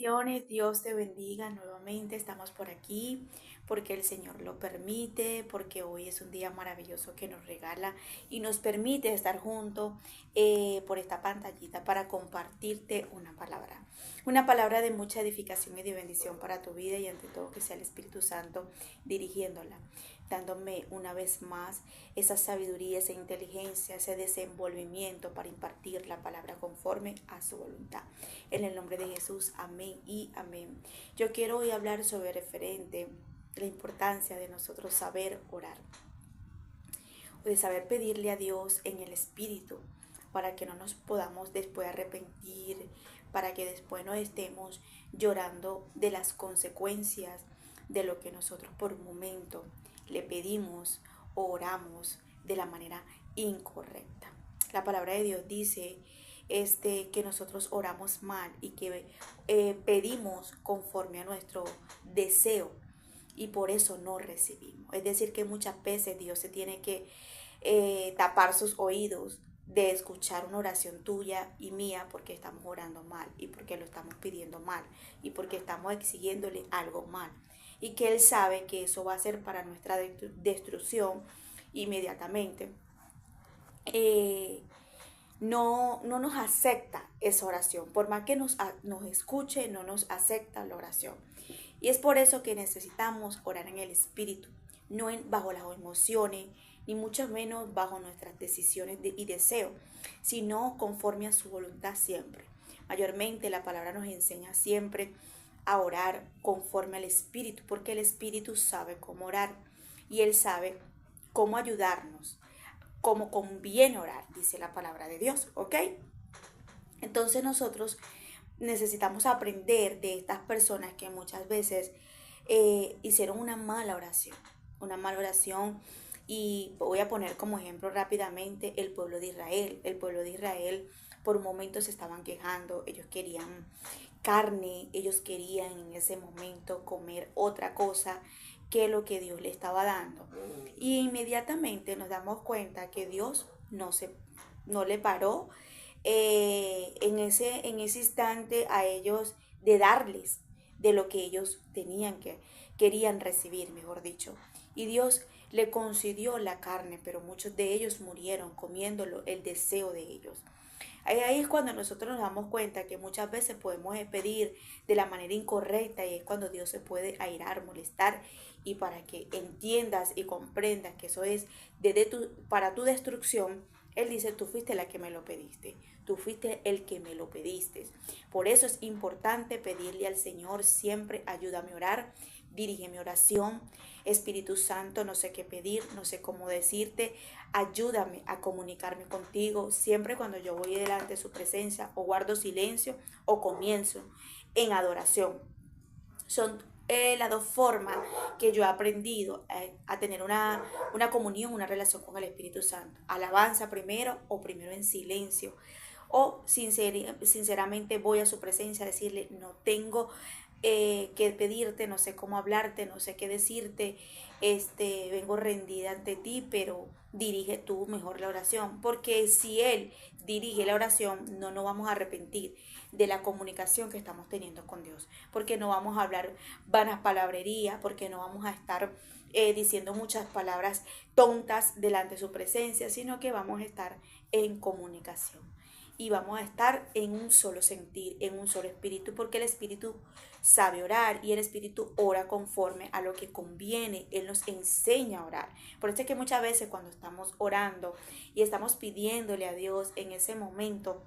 Bendiciones, Dios te bendiga nuevamente. Estamos por aquí porque el Señor lo permite, porque hoy es un día maravilloso que nos regala y nos permite estar juntos por esta pantallita para compartirte una palabra de mucha edificación y de bendición para tu vida y ante todo que sea el Espíritu Santo dirigiéndola, dándome una vez más esa sabiduría, esa inteligencia, ese desenvolvimiento para impartir la palabra conforme a su voluntad. En el nombre de Jesús, amén y amén. Yo quiero hoy hablar sobre referente la importancia de nosotros saber orar, de saber pedirle a Dios en el Espíritu, para que no nos podamos después arrepentir, para que después no estemos llorando de las consecuencias de lo que nosotros por un momento le pedimos o oramos de la manera incorrecta. La palabra de Dios dice que nosotros oramos mal y que pedimos conforme a nuestro deseo y por eso no recibimos. Es decir, que muchas veces Dios se tiene que tapar sus oídos de escuchar una oración tuya y mía porque estamos orando mal y porque lo estamos pidiendo mal y porque estamos exigiéndole algo mal y que Él sabe que eso va a ser para nuestra destrucción inmediatamente. No nos acepta esa oración, por más que nos escuche, no nos acepta la oración. Y es por eso que necesitamos orar en el Espíritu, no bajo las emociones, ni mucho menos bajo nuestras decisiones y deseos, sino conforme a su voluntad siempre. Mayormente la palabra nos enseña siempre a orar conforme al Espíritu, porque el Espíritu sabe cómo orar y Él sabe cómo ayudarnos, cómo conviene orar, dice la palabra de Dios, ¿ok? Entonces nosotros necesitamos aprender de estas personas que muchas veces hicieron una mala oración y voy a poner como ejemplo rápidamente el pueblo de Israel. El pueblo de Israel por un momento se estaban quejando, ellos querían carne, ellos querían en ese momento comer otra cosa que lo que Dios le estaba dando. Y inmediatamente nos damos cuenta que Dios no le paró en ese instante a ellos de darles de lo que ellos querían recibir, mejor dicho. Y Dios le concedió la carne, pero muchos de ellos murieron comiéndolo, el deseo de ellos. Ahí es cuando nosotros nos damos cuenta que muchas veces podemos pedir de la manera incorrecta y es cuando Dios se puede airar, molestar y para que entiendas y comprendas que eso es para tu destrucción. Él dice, tú fuiste la que me lo pediste, tú fuiste el que me lo pediste. Por eso es importante pedirle al Señor siempre, ayúdame a orar, dirige mi oración. Espíritu Santo, no sé qué pedir, no sé cómo decirte, ayúdame a comunicarme contigo. Siempre cuando yo voy delante de su presencia o guardo silencio o comienzo en adoración. Son las dos formas que yo he aprendido a tener una comunión, una relación con el Espíritu Santo. Alabanza primero o primero en silencio. O sinceramente voy a su presencia a decirle, no tengo que pedirte, no sé cómo hablarte, no sé qué decirte, vengo rendida ante ti, pero dirige tú mejor la oración, porque si Él dirige la oración, no nos vamos a arrepentir de la comunicación que estamos teniendo con Dios, porque no vamos a hablar vanas palabrerías, porque no vamos a estar diciendo muchas palabras tontas delante de su presencia, sino que vamos a estar en comunicación y vamos a estar en un solo sentir, en un solo espíritu, porque el espíritu sabe orar y el espíritu ora conforme a lo que conviene. Él nos enseña a orar. Por eso es que muchas veces cuando estamos orando y estamos pidiéndole a Dios en ese momento,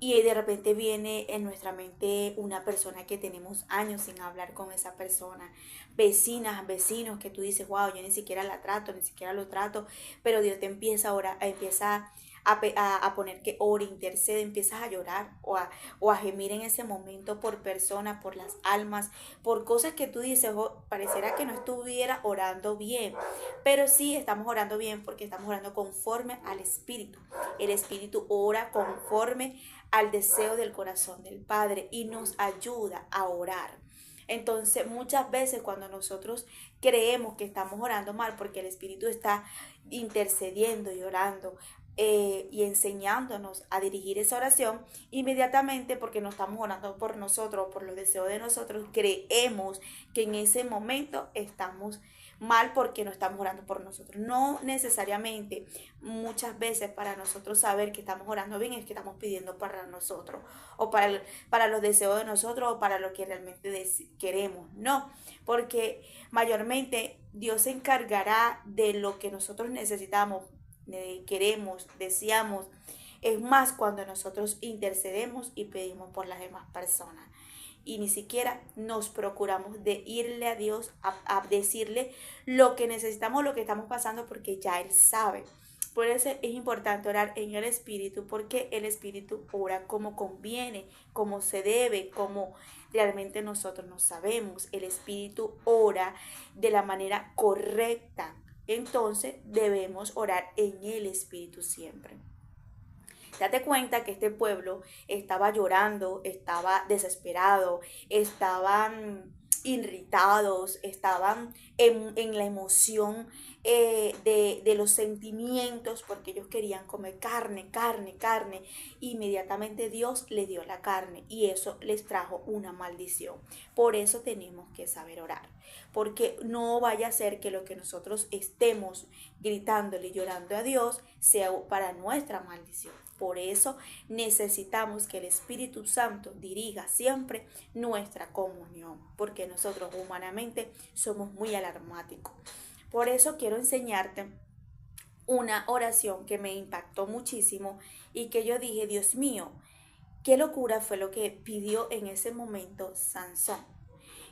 y de repente viene en nuestra mente una persona que tenemos años sin hablar con esa persona, vecinas, vecinos que tú dices, wow, yo ni siquiera la trato, ni siquiera lo trato, pero Dios te empieza a orar, empieza a poner que ore, intercede, empiezas a llorar o a gemir en ese momento por personas, por las almas, por cosas que tú dices, oh, pareciera que no estuviera orando bien, pero sí estamos orando bien porque estamos orando conforme al Espíritu. El Espíritu ora conforme al deseo del corazón del Padre y nos ayuda a orar. Entonces muchas veces cuando nosotros creemos que estamos orando mal porque el Espíritu está intercediendo y orando y enseñándonos a dirigir esa oración, inmediatamente, porque no estamos orando por nosotros, por los deseos de nosotros, creemos que en ese momento estamos mal porque no estamos orando por nosotros. No necesariamente, muchas veces para nosotros saber que estamos orando bien es que estamos pidiendo para nosotros o para los deseos de nosotros o para lo que realmente queremos. No, porque mayormente Dios se encargará de lo que nosotros necesitamos, queremos, deseamos. Es más cuando nosotros intercedemos y pedimos por las demás personas. Y ni siquiera nos procuramos de irle a Dios a decirle lo que necesitamos, lo que estamos pasando, porque ya Él sabe. Por eso es importante orar en el Espíritu, porque el Espíritu ora como conviene, como se debe, como realmente nosotros no sabemos. El Espíritu ora de la manera correcta. Entonces debemos orar en el Espíritu siempre. Date cuenta que este pueblo estaba llorando, estaba desesperado, estaban irritados, estaban en la emoción de los sentimientos, porque ellos querían comer carne, carne, carne. Inmediatamente Dios les dio la carne y eso les trajo una maldición. Por eso tenemos que saber orar, porque no vaya a ser que lo que nosotros estemos gritándole y llorando a Dios sea para nuestra maldición. Por eso necesitamos que el Espíritu Santo dirija siempre nuestra comunión, porque nosotros humanamente somos muy alarmáticos. Por eso quiero enseñarte una oración que me impactó muchísimo y que yo dije, Dios mío, qué locura fue lo que pidió en ese momento Sansón.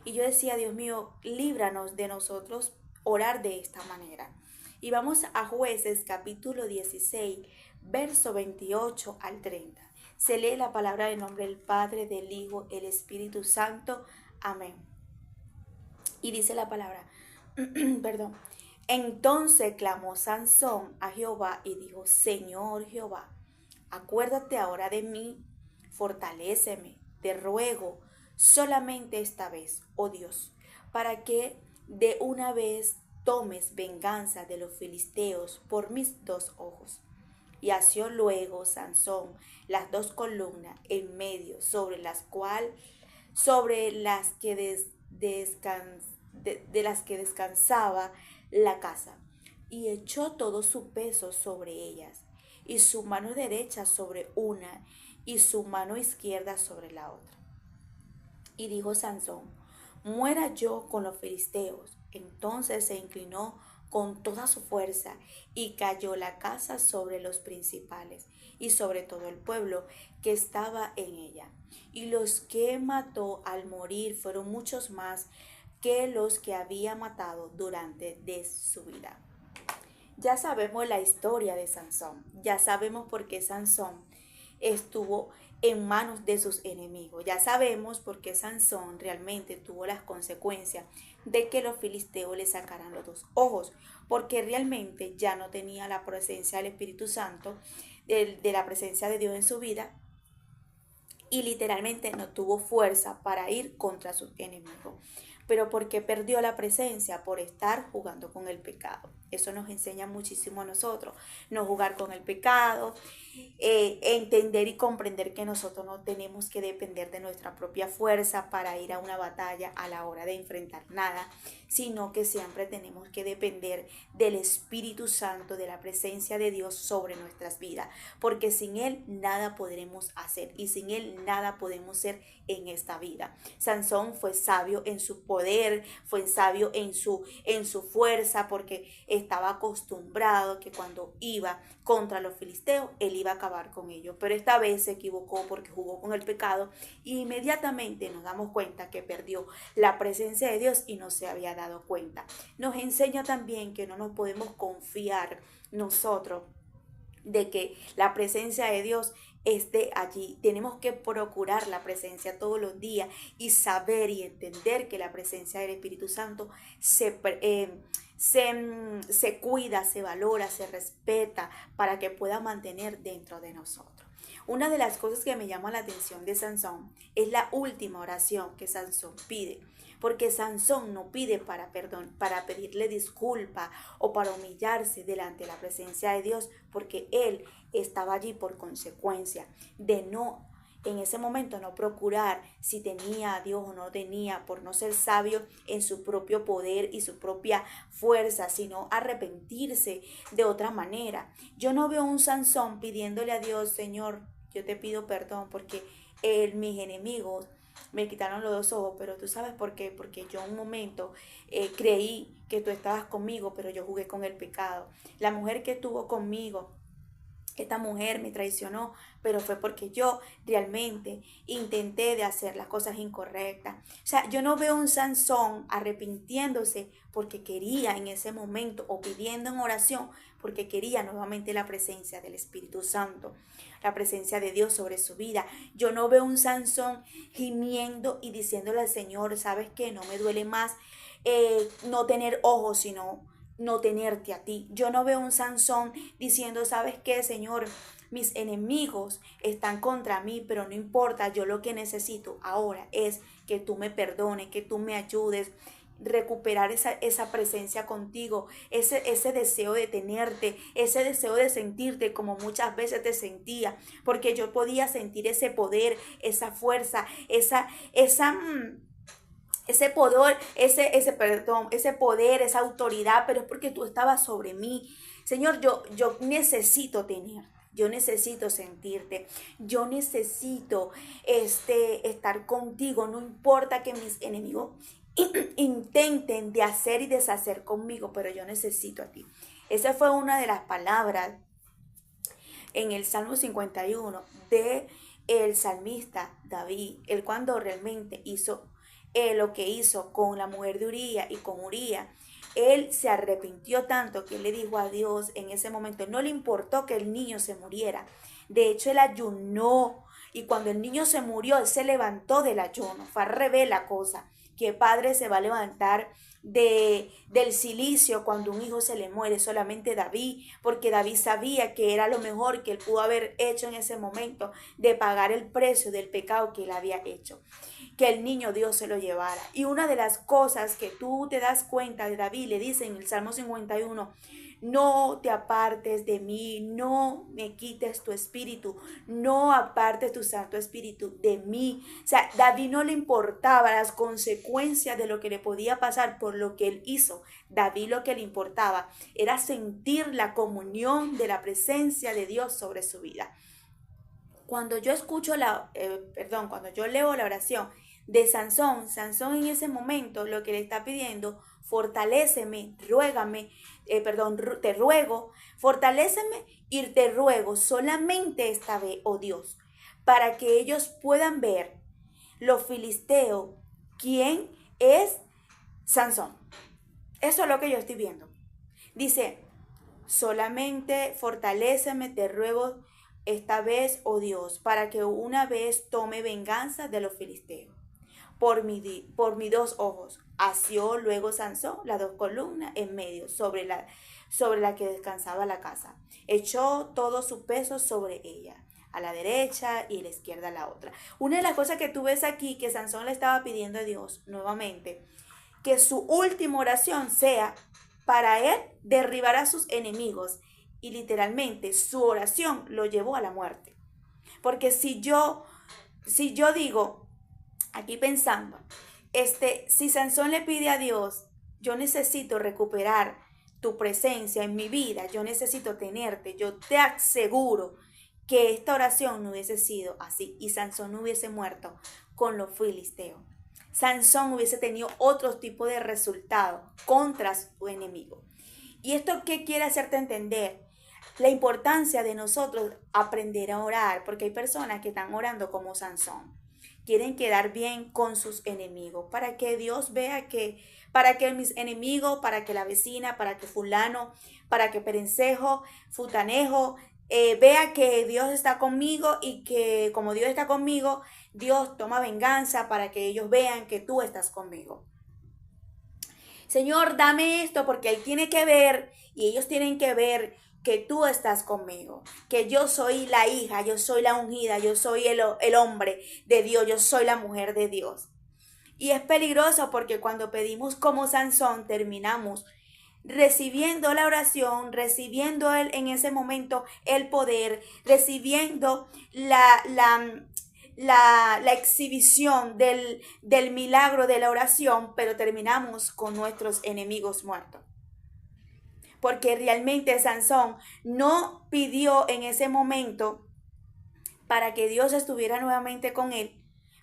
Y yo decía, Dios mío, líbranos de nosotros orar de esta manera. Y vamos a Jueces capítulo 16, verso 28 al 30. Se lee la palabra en nombre del Padre, del Hijo, el Espíritu Santo. Amén. Y dice la palabra, perdón. Entonces clamó Sansón a Jehová y dijo, Señor Jehová, acuérdate ahora de mí, fortaléceme, te ruego, solamente esta vez, oh Dios, para que de una vez tomes venganza de los filisteos por mis dos ojos. Y asió luego Sansón las dos columnas en medio, sobre las que de las que descansaba la casa, y echó todo su peso sobre ellas, y su mano derecha sobre una, y su mano izquierda sobre la otra. Y dijo Sansón, muera yo con los filisteos. Entonces se inclinó con toda su fuerza, y cayó la casa sobre los principales, y sobre todo el pueblo que estaba en ella. Y los que mató al morir fueron muchos más que los que había matado durante de su vida. Ya sabemos la historia de Sansón, ya sabemos por qué Sansón estuvo en manos de sus enemigos, ya sabemos por qué Sansón realmente tuvo las consecuencias de que los filisteos le sacaran los dos ojos, porque realmente ya no tenía la presencia del Espíritu Santo, de la presencia de Dios en su vida, y literalmente no tuvo fuerza para ir contra sus enemigos. Pero porque perdió la presencia por estar jugando con el pecado. Eso nos enseña muchísimo a nosotros, no jugar con el pecado, entender y comprender que nosotros no tenemos que depender de nuestra propia fuerza para ir a una batalla a la hora de enfrentar nada, sino que siempre tenemos que depender del Espíritu Santo, de la presencia de Dios sobre nuestras vidas, porque sin Él nada podremos hacer y sin Él nada podemos ser en esta vida. Sansón fue sabio en su poder, fue sabio en su fuerza, porque estaba acostumbrado que cuando iba contra los filisteos, él iba a acabar con ellos. Pero esta vez se equivocó porque jugó con el pecado y inmediatamente nos damos cuenta que perdió la presencia de Dios y no se había dado cuenta. Nos enseña también que no nos podemos confiar nosotros de que la presencia de Dios esté allí. Tenemos que procurar la presencia todos los días y saber y entender que la presencia del Espíritu Santo se cuida, se valora, se respeta para que pueda mantener dentro de nosotros. Una de las cosas que me llama la atención de Sansón es la última oración que Sansón pide. Porque Sansón no pide para perdón, para pedirle disculpa o para humillarse delante de la presencia de Dios, porque él estaba allí por consecuencia de no, en ese momento no procurar si tenía a Dios o no tenía, por no ser sabio en su propio poder y su propia fuerza, sino arrepentirse de otra manera. Yo no veo un Sansón pidiéndole a Dios: Señor, yo te pido perdón porque mis enemigos me quitaron los dos ojos, pero tú sabes por qué, porque yo un momento creí que tú estabas conmigo, pero yo jugué con el pecado. La mujer que estuvo conmigo, esta mujer me traicionó, pero fue porque yo realmente intenté de hacer las cosas incorrectas. O sea, yo no veo un Sansón arrepintiéndose porque quería en ese momento, o pidiendo en oración porque quería nuevamente la presencia del Espíritu Santo, la presencia de Dios sobre su vida. Yo no veo un Sansón gimiendo y diciéndole al Señor: ¿sabes qué? No me duele más no tener ojos, sino no tenerte a ti. Yo no veo un Sansón diciendo: ¿sabes qué, Señor? Mis enemigos están contra mí, pero no importa, yo lo que necesito ahora es que tú me perdones, que tú me ayudes, recuperar esa presencia contigo, ese deseo de tenerte, ese deseo de sentirte como muchas veces te sentía, porque yo podía sentir ese poder, esa fuerza, ese poder, ese poder, esa autoridad, pero es porque tú estabas sobre mí. Señor, yo necesito tener. Yo necesito sentirte, yo necesito estar contigo, no importa que mis enemigos intenten de hacer y deshacer conmigo, pero yo necesito a ti. Esa fue una de las palabras en el Salmo 51 de el salmista David, él cuando realmente hizo lo que hizo con la mujer de Uría y con Uría. Él se arrepintió tanto que él le dijo a Dios en ese momento, no le importó que el niño se muriera. De hecho, él ayunó, y cuando el niño se murió, él se levantó del ayuno. Fue al revés la cosa. ¿Qué padre se va a levantar del cilicio cuando un hijo se le muere? Solamente David, porque David sabía que era lo mejor que él pudo haber hecho en ese momento, de pagar el precio del pecado que él había hecho, que el niño Dios se lo llevara. Y una de las cosas que tú te das cuenta de David, le dice en el Salmo 51, no te apartes de mí, no me quites tu espíritu, no apartes tu Santo Espíritu de mí. O sea, David no le importaba las consecuencias de lo que le podía pasar por lo que él hizo. David lo que le importaba era sentir la comunión de la presencia de Dios sobre su vida. Cuando yo escucho cuando yo leo la oración de Sansón, Sansón en ese momento lo que le está pidiendo: fortaléceme, te ruego, fortaléceme y te ruego solamente esta vez, oh Dios, para que ellos puedan ver los filisteos quién es Sansón. Eso es lo que yo estoy viendo. Dice: solamente fortaléceme, te ruego esta vez, oh Dios, para que una vez tome venganza de los filisteos por mis dos ojos. Asió luego Sansón las dos columnas en medio, sobre la que descansaba la casa. Echó todo su peso sobre ella, a la derecha y a la izquierda a la otra. Una de las cosas que tú ves aquí, que Sansón le estaba pidiendo a Dios nuevamente, que su última oración sea para él derribar a sus enemigos. Y literalmente su oración lo llevó a la muerte. Porque si yo digo, aquí pensando, si Sansón le pide a Dios: yo necesito recuperar tu presencia en mi vida, yo necesito tenerte, yo te aseguro que esta oración no hubiese sido así y Sansón no hubiese muerto con los filisteos. Sansón hubiese tenido otro tipo de resultado contra su enemigo. ¿Y esto qué quiere hacerte entender? La importancia de nosotros aprender a orar, porque hay personas que están orando como Sansón. Quieren quedar bien con sus enemigos, para que Dios vea para que mis enemigos, para que la vecina, para que fulano, para que perencejo, futanejo, vea que Dios está conmigo, y que como Dios está conmigo, Dios toma venganza para que ellos vean que tú estás conmigo. Señor, dame esto porque Él tiene que ver y ellos tienen que ver que tú estás conmigo, que yo soy la hija, yo soy la ungida, yo soy el hombre de Dios, yo soy la mujer de Dios. Y es peligroso porque cuando pedimos como Sansón terminamos recibiendo la oración, recibiendo en ese momento el poder, recibiendo la exhibición del milagro de la oración, pero terminamos con nuestros enemigos muertos. Porque realmente Sansón no pidió en ese momento para que Dios estuviera nuevamente con él,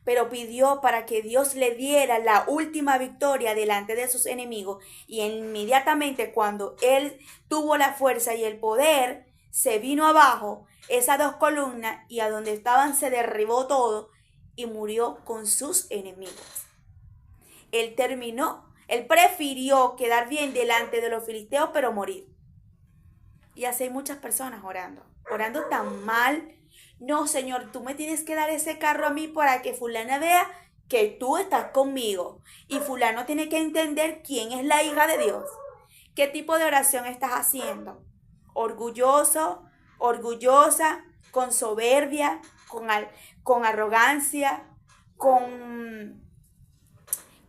pero pidió para que Dios le diera la última victoria delante de sus enemigos. Y inmediatamente cuando él tuvo la fuerza y el poder, se vino abajo esas dos columnas y a donde estaban se derribó todo y murió con sus enemigos. Él prefirió quedar bien delante de los filisteos, pero morir. Y así hay muchas personas orando tan mal. No, Señor, tú me tienes que dar ese carro a mí para que fulana vea que tú estás conmigo. Y fulano tiene que entender quién es la hija de Dios. ¿Qué tipo de oración estás haciendo? Orgulloso, orgullosa, con soberbia, con arrogancia, con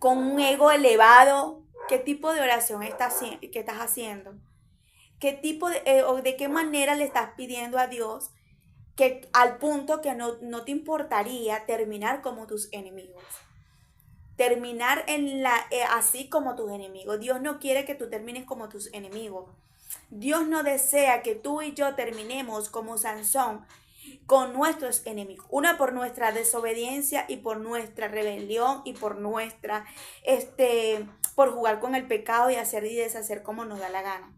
un ego elevado. ¿Qué tipo de oración estás haciendo? ¿Qué tipo o de qué manera le estás pidiendo a Dios que al punto que no te importaría terminar como tus enemigos? Terminar así como tus enemigos. Dios no quiere que tú termines como tus enemigos. Dios no desea que tú y yo terminemos como Sansón con nuestros enemigos. Una, por nuestra desobediencia y por nuestra rebelión y por por jugar con el pecado y hacer y deshacer como nos da la gana.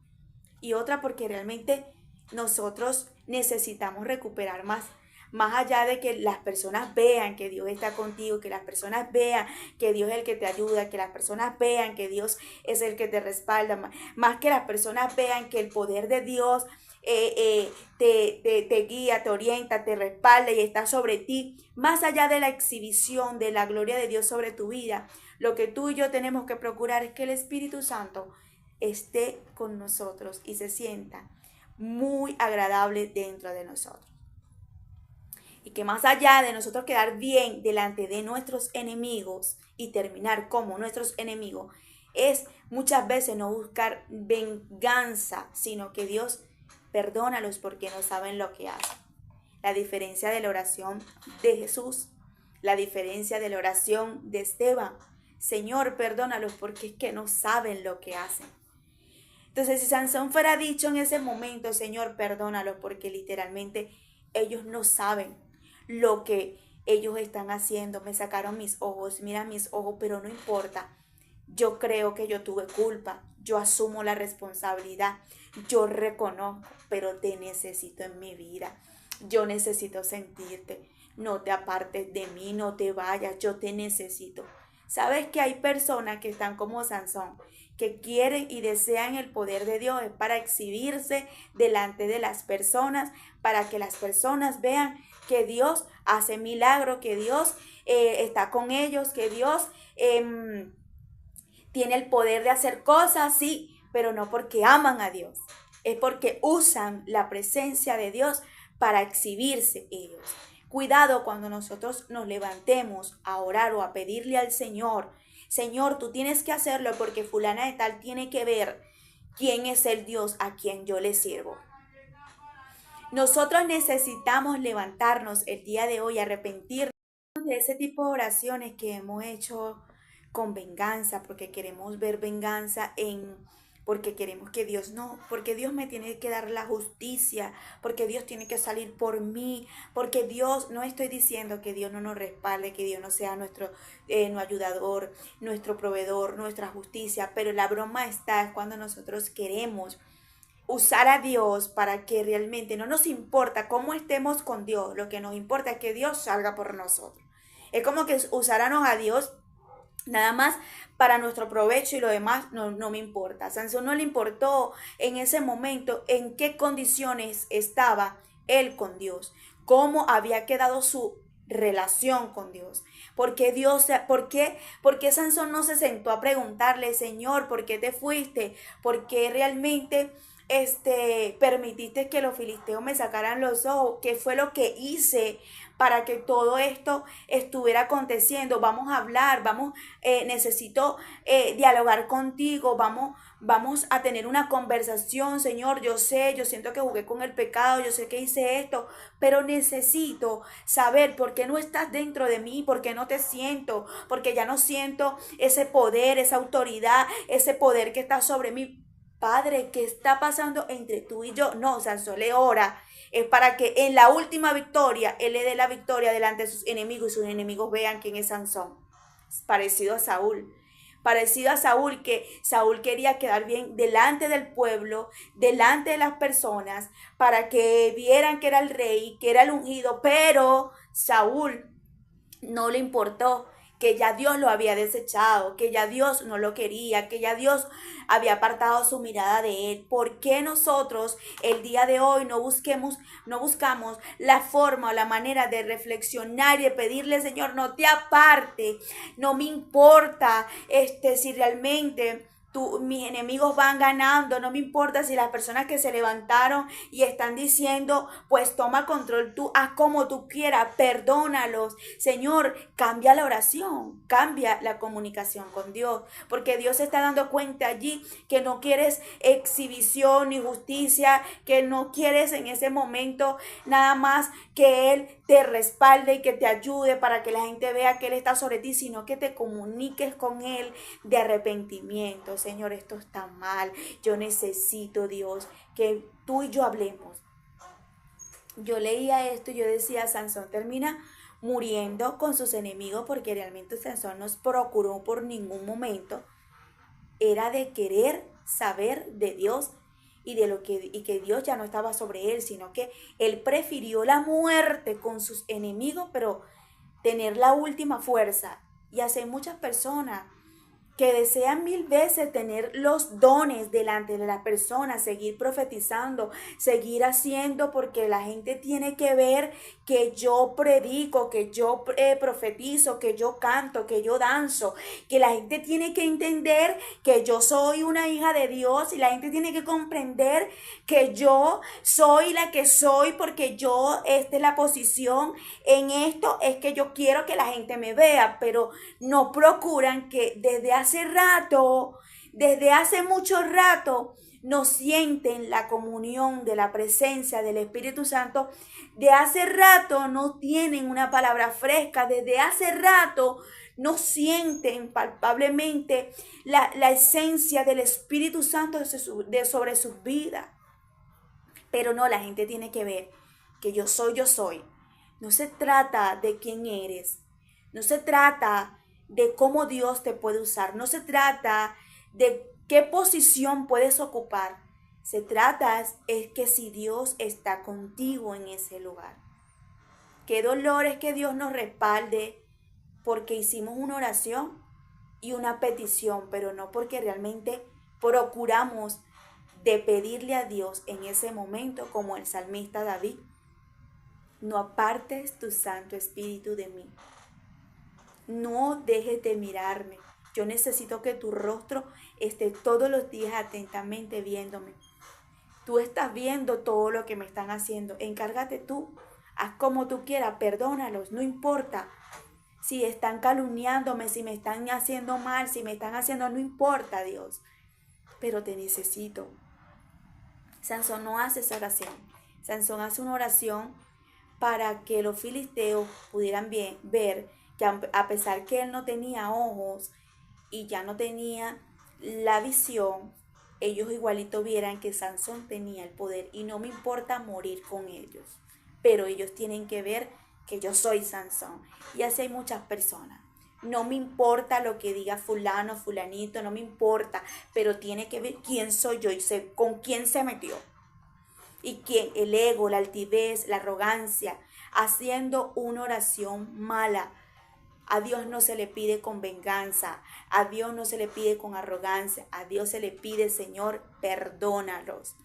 Y otra, porque realmente nosotros necesitamos recuperar más allá de que las personas vean que Dios está contigo, que las personas vean que Dios es el que te ayuda, que las personas vean que Dios es el que te respalda, más que las personas vean que el poder de Dios te guía, te orienta, te respalda y está sobre ti. Más allá de la exhibición de la gloria de Dios sobre tu vida, lo que tú y yo tenemos que procurar es que el Espíritu Santo esté con nosotros y se sienta muy agradable dentro de nosotros. Y que más allá de nosotros quedar bien delante de nuestros enemigos y terminar como nuestros enemigos, es muchas veces no buscar venganza, sino que Dios perdónalos porque no saben lo que hacen. La diferencia de la oración de Jesús, la diferencia de la oración de Esteban. Señor, perdónalos porque es que no saben lo que hacen. Entonces, si Sansón fuera dicho en ese momento, Señor, perdónalos porque literalmente ellos no saben lo que ellos están haciendo. Me sacaron mis ojos, mira mis ojos, pero no importa. Yo creo que yo tuve culpa, yo asumo la responsabilidad, yo reconozco, pero te necesito en mi vida. Yo necesito sentirte. No te apartes de mí, no te vayas, yo te necesito. ¿Sabes que hay personas que están como Sansón, que quieren y desean el poder de Dios? Es para exhibirse delante de las personas, para que las personas vean que Dios hace milagros, que Dios está con ellos, que Dios tiene el poder de hacer cosas, sí, pero no porque aman a Dios, es porque usan la presencia de Dios para exhibirse ellos. Cuidado cuando nosotros nos levantemos a orar o a pedirle al Señor, Señor, tú tienes que hacerlo porque fulana de tal tiene que ver quién es el Dios a quien yo le sirvo. Nosotros necesitamos levantarnos el día de hoy, arrepentirnos de ese tipo de oraciones que hemos hecho con venganza, porque queremos ver venganza porque queremos que Dios porque Dios me tiene que dar la justicia, porque Dios tiene que salir por mí, porque Dios, no estoy diciendo que Dios no nos respalde, que Dios no sea nuestro ayudador, nuestro proveedor, nuestra justicia, pero la broma es cuando nosotros queremos usar a Dios para que realmente no nos importa cómo estemos con Dios, lo que nos importa es que Dios salga por nosotros. Es como que usáramos a Dios nada más para nuestro provecho y lo demás no me importa. A Sansón no le importó en ese momento en qué condiciones estaba él con Dios, cómo había quedado su relación con Dios. ¿Por qué Sansón no se sentó a preguntarle, Señor, ¿por qué te fuiste? ¿Por qué realmente permitiste que los filisteos me sacaran los ojos? ¿Qué fue lo que hice para que todo esto estuviera aconteciendo? Vamos a hablar, necesito dialogar contigo, vamos a tener una conversación, Señor. Yo siento que jugué con el pecado, yo sé que hice esto, pero necesito saber por qué no estás dentro de mí, por qué no te siento, porque ya no siento ese poder, esa autoridad, ese poder que está sobre mí. Padre, ¿qué está pasando entre tú y yo? No, Sansón le ora. Es para que en la última victoria, él le dé la victoria delante de sus enemigos y sus enemigos vean quién es Sansón. Parecido a Saúl. Parecido a Saúl, que Saúl quería quedar bien delante del pueblo, delante de las personas, para que vieran que era el rey, que era el ungido, pero Saúl no le importó que ya Dios lo había desechado, que ya Dios no lo quería, que ya Dios había apartado su mirada de él. ¿Por qué nosotros el día de hoy no buscamos la forma o la manera de reflexionar y de pedirle, Señor, no te aparte, no me importa si realmente mis enemigos van ganando, no me importa si las personas que se levantaron y están diciendo, pues toma control tú, haz como tú quieras, perdónalos. Señor, cambia la oración, cambia la comunicación con Dios, porque Dios se está dando cuenta allí que no quieres exhibición ni justicia, que no quieres en ese momento nada más que Él te respalde y que te ayude para que la gente vea que Él está sobre ti, sino que te comuniques con Él de arrepentimiento. Señor, esto está mal. Yo necesito, Dios, que tú y yo hablemos. Yo leía esto y yo decía, Sansón termina muriendo con sus enemigos porque realmente Sansón no procuró por ningún momento. Era de querer saber de Dios y que Dios ya no estaba sobre él, sino que él prefirió la muerte con sus enemigos, pero tener la última fuerza. Y así hay muchas personas que desean mil veces tener los dones delante de las personas, seguir profetizando, seguir haciendo, porque la gente tiene que ver que yo predico, que yo profetizo, que yo canto, que yo danzo, que la gente tiene que entender que yo soy una hija de Dios y la gente tiene que comprender que yo soy la que soy porque esta es la posición en esto, es que yo quiero que la gente me vea, pero no procuran que desde hace mucho rato, no sienten la comunión de la presencia del Espíritu Santo. De hace rato no tienen una palabra fresca. Desde hace rato no sienten palpablemente la esencia del Espíritu Santo sobre sus vidas. Pero no, la gente tiene que ver que yo soy. No se trata de quién eres. No se trata de cómo Dios te puede usar. No se trata de qué posición puedes ocupar. Se trata es que si Dios está contigo en ese lugar. Qué dolor es que Dios nos respalde porque hicimos una oración y una petición, pero no porque realmente procuramos de pedirle a Dios en ese momento, como el salmista David: no apartes tu Santo Espíritu de mí. No dejes de mirarme. Yo necesito que tu rostro esté todos los días atentamente viéndome. Tú estás viendo todo lo que me están haciendo. Encárgate tú. Haz como tú quieras. Perdónalos. No importa. Si están calumniándome, si me están haciendo mal, si me están haciendo, no importa, Dios. Pero te necesito. Sansón no hace esa oración. Sansón hace una oración para que los filisteos pudieran ver que a pesar que él no tenía ojos y ya no tenía la visión, ellos igualito vieran que Sansón tenía el poder. Y no me importa morir con ellos, pero ellos tienen que ver que yo soy Sansón. Y así hay muchas personas. No me importa lo que diga fulano, fulanito, no me importa, pero tiene que ver quién soy yo y con quién se metió. Y quién, el ego, la altivez, la arrogancia, haciendo una oración mala. A Dios no se le pide con venganza, a Dios no se le pide con arrogancia, a Dios se le pide, Señor, perdónalos.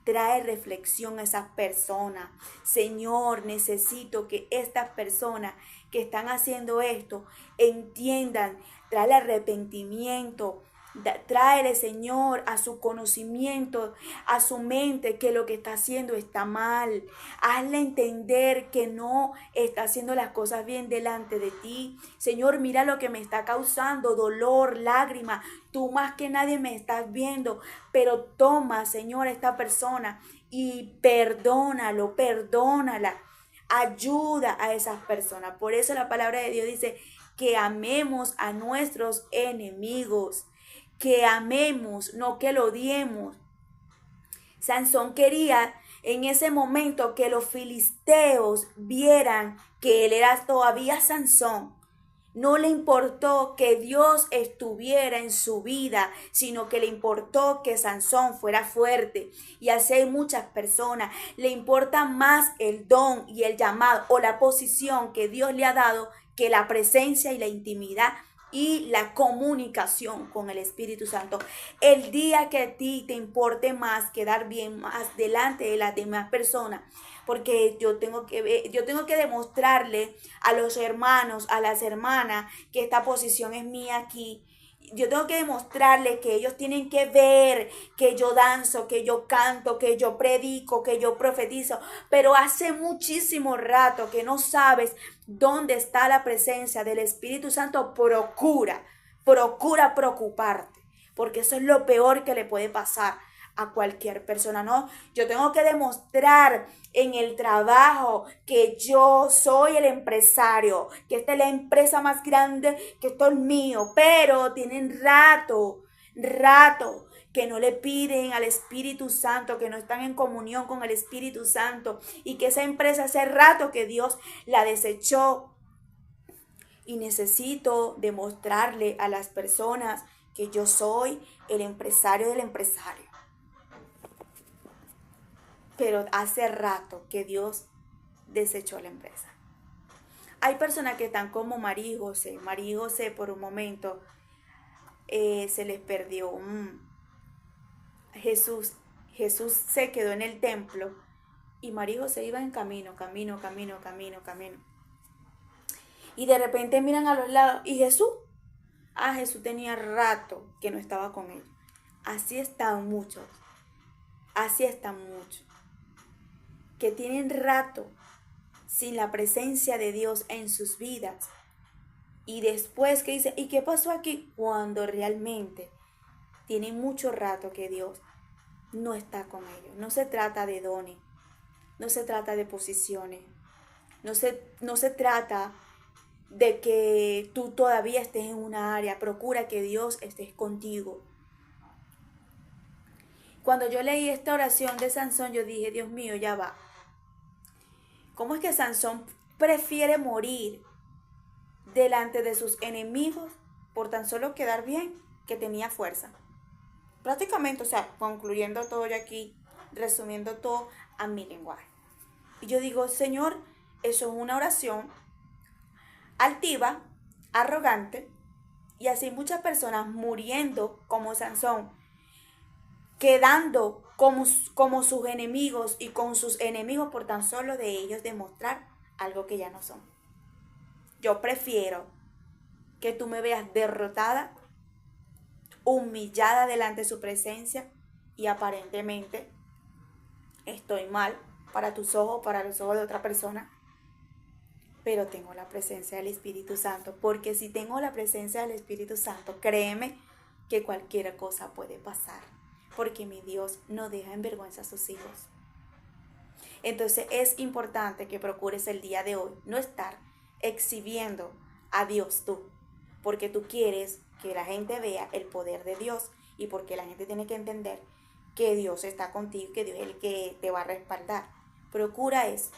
Trae reflexión a esas personas. Señor, necesito que estas personas que están haciendo esto entiendan, trae arrepentimiento Tráele, Señor, a su conocimiento, a su mente, que lo que está haciendo está mal. Hazle entender que no está haciendo las cosas bien delante de ti. Señor, mira lo que me está causando dolor, lágrimas. Tú más que nadie me estás viendo, pero toma, Señor, a esta persona y perdónalo, perdónala. Ayuda a esas personas. Por eso la palabra de Dios dice que amemos a nuestros enemigos, que amemos, no que lo odiemos. Sansón quería en ese momento que los filisteos vieran que él era todavía Sansón. No le importó que Dios estuviera en su vida, sino que le importó que Sansón fuera fuerte. Y así hay muchas personas. Le importa más el don y el llamado o la posición que Dios le ha dado que la presencia y la intimidad y la comunicación con el Espíritu Santo. El día que a ti te importe más quedar bien más delante de las demás personas, porque yo tengo que demostrarle a los hermanos, a las hermanas, que esta posición es mía aquí. Yo tengo que demostrarles que ellos tienen que ver que yo danzo, que yo canto, que yo predico, que yo profetizo. Pero hace muchísimo rato que no sabes dónde está la presencia del Espíritu Santo. Procura preocuparte, porque eso es lo peor que le puede pasar a cualquier persona, ¿no? Yo tengo que demostrar en el trabajo que yo soy el empresario, que esta es la empresa más grande, que esto es mío, pero tienen rato que no le piden al Espíritu Santo, que no están en comunión con el Espíritu Santo y que esa empresa hace rato que Dios la desechó. Y necesito demostrarle a las personas que yo soy el empresario del empresario. Pero hace rato que Dios desechó la empresa. Hay personas que están como María y José. María y José por un momento se les perdió. Jesús se quedó en el templo y María y José iban en camino. Y de repente miran a los lados. ¿Y Jesús? Jesús tenía rato que no estaba con ellos. Así están muchos. Que tienen rato sin la presencia de Dios en sus vidas. Y después que dice, ¿y qué pasó aquí? Cuando realmente tienen mucho rato que Dios no está con ellos. No se trata de dones, no se trata de posiciones, no se trata de que tú todavía estés en una área. Procura que Dios esté contigo. Cuando yo leí esta oración de Sansón, yo dije, Dios mío, ya va. ¿Cómo es que Sansón prefiere morir delante de sus enemigos por tan solo quedar bien, que tenía fuerza? Prácticamente, o sea, concluyendo todo yo aquí, resumiendo todo a mi lenguaje. Y yo digo, Señor, eso es una oración altiva, arrogante, y así muchas personas muriendo como Sansón, quedando como sus enemigos y con sus enemigos por tan solo de ellos demostrar algo que ya no son. Yo prefiero que tú me veas derrotada, humillada delante de su presencia y aparentemente estoy mal para tus ojos, para los ojos de otra persona, pero tengo la presencia del Espíritu Santo, porque si tengo la presencia del Espíritu Santo, créeme que cualquier cosa puede pasar, porque mi Dios no deja en vergüenza a sus hijos. Entonces es importante que procures el día de hoy no estar exhibiendo a Dios tú, porque tú quieres que la gente vea el poder de Dios y porque la gente tiene que entender que Dios está contigo, que Dios es el que te va a respaldar. Procura es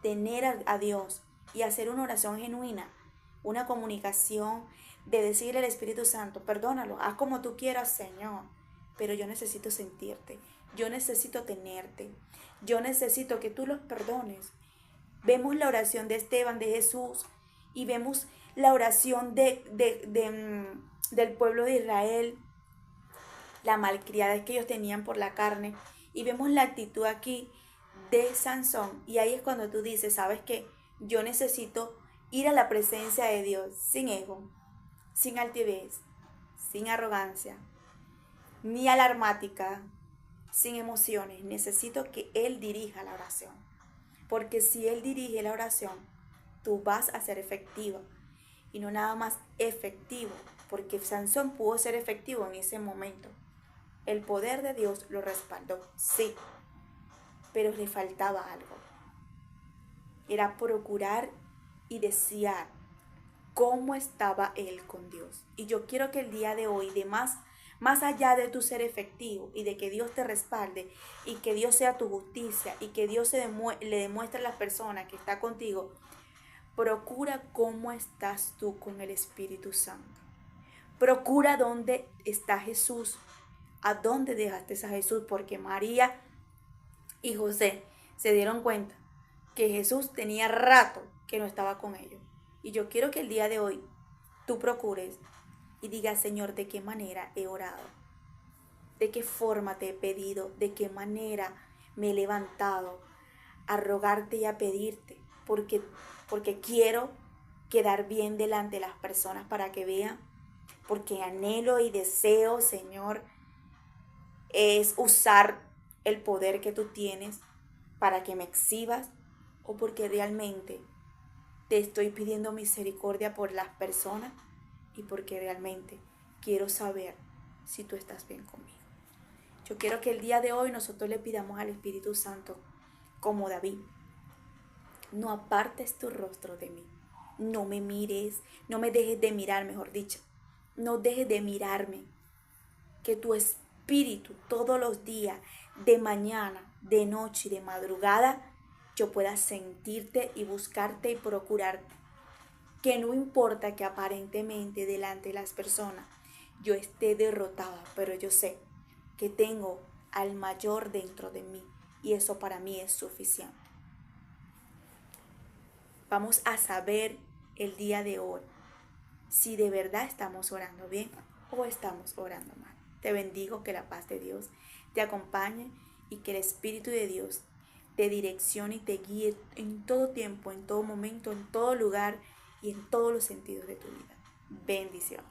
tener a Dios y hacer una oración genuina, una comunicación de decirle al Espíritu Santo, perdónalo, haz como tú quieras, Señor, pero yo necesito sentirte, yo necesito tenerte, yo necesito que tú los perdones. Vemos la oración de Esteban, de Jesús, y vemos la oración del pueblo de Israel, la malcriada que ellos tenían por la carne, y vemos la actitud aquí de Sansón, y ahí es cuando tú dices, ¿sabes qué? Yo necesito ir a la presencia de Dios sin ego, sin altivez, sin arrogancia, ni alarmática, sin emociones. Necesito que Él dirija la oración. Porque si Él dirige la oración, tú vas a ser efectiva. Y no nada más efectivo, porque Sansón pudo ser efectivo en ese momento. El poder de Dios lo respaldó, sí, pero le faltaba algo. Era procurar y desear cómo estaba él con Dios. Y yo quiero que el día de hoy, más allá de tu ser efectivo y de que Dios te respalde y que Dios sea tu justicia y que Dios le demuestre a las personas que está contigo, procura cómo estás tú con el Espíritu Santo. Procura dónde está Jesús, a dónde dejaste a Jesús, porque María y José se dieron cuenta que Jesús tenía rato que no estaba con ellos. Y yo quiero que el día de hoy tú procures y digas, Señor, ¿de qué manera he orado? ¿De qué forma te he pedido? ¿De qué manera me he levantado a rogarte y a pedirte? Porque quiero quedar bien delante de las personas para que vean. Porque anhelo y deseo, Señor, es usar el poder que tú tienes para que me exhibas, o porque realmente te estoy pidiendo misericordia por las personas y porque realmente quiero saber si tú estás bien conmigo. Yo quiero que el día de hoy nosotros le pidamos al Espíritu Santo, como David, no apartes tu rostro de mí, no me mires, no me dejes de mirar, mejor dicho, no dejes de mirarme, que tu espíritu todos los días, de mañana, de noche y de madrugada, yo pueda sentirte y buscarte y procurarte. Que no importa que aparentemente delante de las personas yo esté derrotada, pero yo sé que tengo al mayor dentro de mí y eso para mí es suficiente. Vamos a saber el día de hoy si de verdad estamos orando bien o estamos orando mal. Te bendigo, que la paz de Dios te acompañe y que el Espíritu de Dios te direccione y te guíe en todo tiempo, en todo momento, en todo lugar y en todos los sentidos de tu vida. Bendición.